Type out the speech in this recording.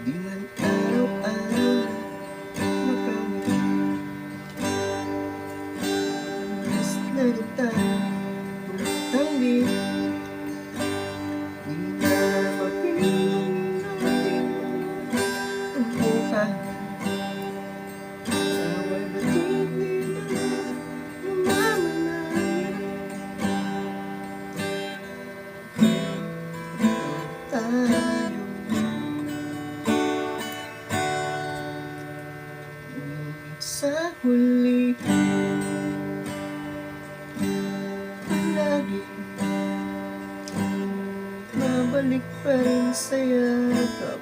Di man araw-araw makamit. Mas na rin tayo tumatanggi. Di na mapiling natin ang buhay. Away batid di na namamanay. Tayo sa huli, lagi mabalik pa rin sa yakap